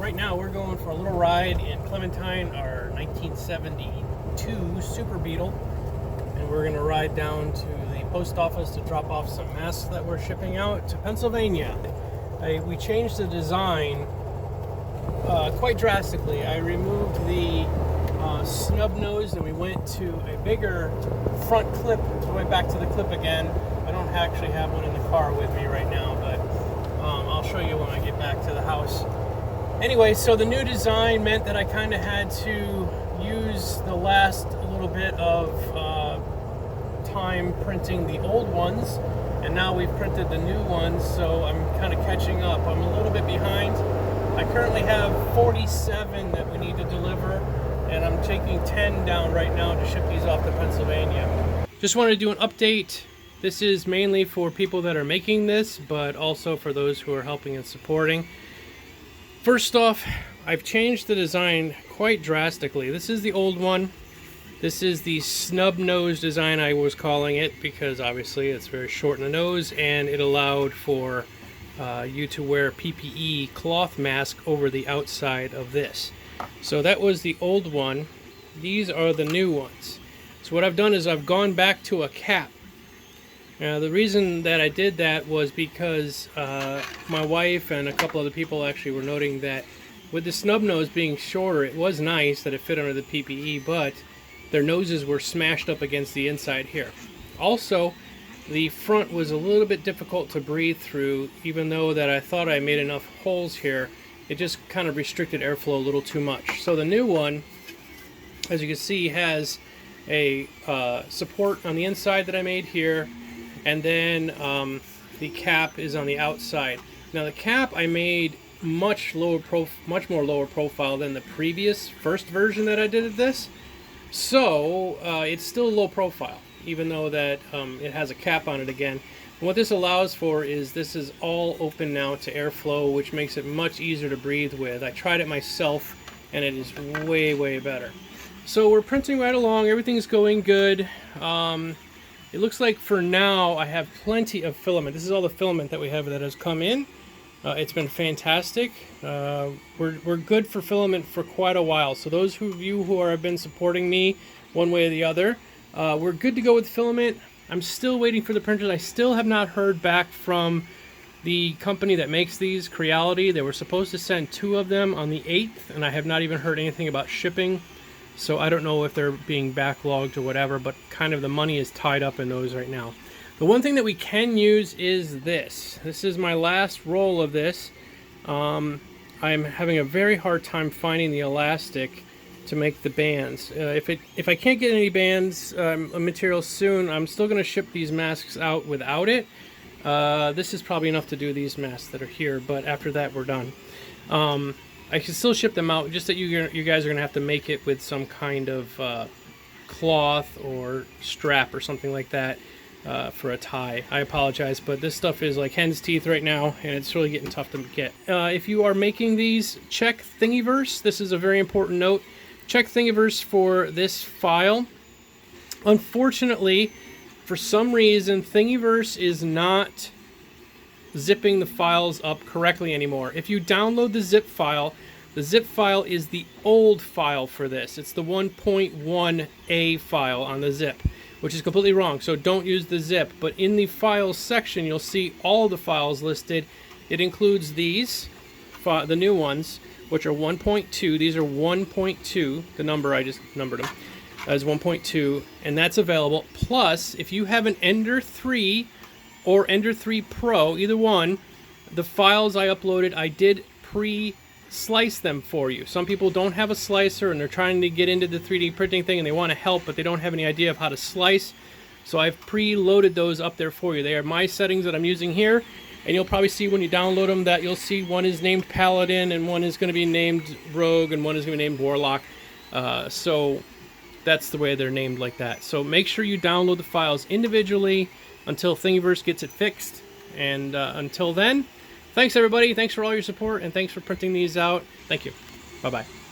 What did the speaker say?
right now we're going for a little ride in Clementine, our 1972 Super Beetle, and we're going to ride down to the post office to drop off some masks that we're shipping out to Pennsylvania. We changed the design quite drastically. I removed the snub nose and we went to a bigger front clip, going back to the clip again. I don't actually have one in the car with me right now, but I'll show you when I get back to the house. Anyway, so the new design meant that I kind of had to use the last little bit of time printing the old ones, and now we've printed the new ones, so I'm kind of catching up. I'm a little bit behind. I currently have 47 that we need to deliver, and I'm taking 10 down right now to ship these off to Pennsylvania. Just wanted to do an update. This is mainly for people that are making this, but also for those who are helping and supporting. First off, I've changed the design quite drastically. This is the old one. This is the snub nose design, I was calling it, because obviously it's very short in the nose, and it allowed for you to wear a PPE cloth mask over the outside of this. So that was the old one. These are the new ones. So what I've done is I've gone back to a cap. Now the reason that I did that was because my wife and a couple other people actually were noting that with the snub nose being shorter, it was nice that it fit under the PPE, but their noses were smashed up against the inside here. Also, the front was a little bit difficult to breathe through, even though that I thought I made enough holes here. It just kind of restricted airflow a little too much. So the new one, as you can see, has a support on the inside that I made here, and then the cap is on the outside. Now the cap I made much more lower profile than the previous first version that I did of this. So it's still low profile, even though that it has a cap on it again. And what this allows for is this is all open now to airflow, which makes it much easier to breathe with. I tried it myself and it is way, way better. So we're printing right along, everything's going good. It looks like for now I have plenty of filament. This is all the filament that we have that has come in. It's been fantastic. We're good for filament for quite a while. So those of you who have been supporting me one way or the other, we're good to go with filament. I'm still waiting for the printers. I still have not heard back from the company that makes these, Creality. They were supposed to send 2 of them on the 8th, and I have not even heard anything about shipping. So I don't know if they're being backlogged or whatever, but kind of the money is tied up in those right now. The one thing that we can use is this. This is my last roll of this. I'm having a very hard time finding the elastic to make the bands. If I can't get any bands material soon, I'm still going to ship these masks out without it. This is probably enough to do these masks that are here, but after that we're done. I can still ship them out, just that you guys are going to have to make it with some kind of cloth or strap or something like that for a tie. I apologize, but this stuff is like hen's teeth right now, and it's really getting tough to get. If you are making these, check Thingiverse. This is a very important note. Check Thingiverse for this file. Unfortunately, for some reason, Thingiverse is not zipping the files up correctly anymore. If you download the zip file is the old file for this. It's the 1.1a file on the zip, which is completely wrong. So don't use the zip. But in the files section, you'll see all the files listed. It includes these, the new ones, which are 1.2. These are 1.2. The number, I just numbered them, as 1.2, and that's available. Plus, if you have an Ender 3 or Ender 3 Pro, either one, the files I uploaded, I did pre-slice them for you. Some people don't have a slicer and they're trying to get into the 3D printing thing and they want to help, but they don't have any idea of how to slice. So I've pre-loaded those up there for you. They are my settings that I'm using here, and you'll probably see when you download them that you'll see one is named Paladin and one is going to be named Rogue and one is going to be named Warlock. So that's the way they're named like that. So make sure you download the files individually until Thingiverse gets it fixed. And until then, thanks everybody. Thanks for all your support, and thanks for printing these out. Thank you. Bye-bye.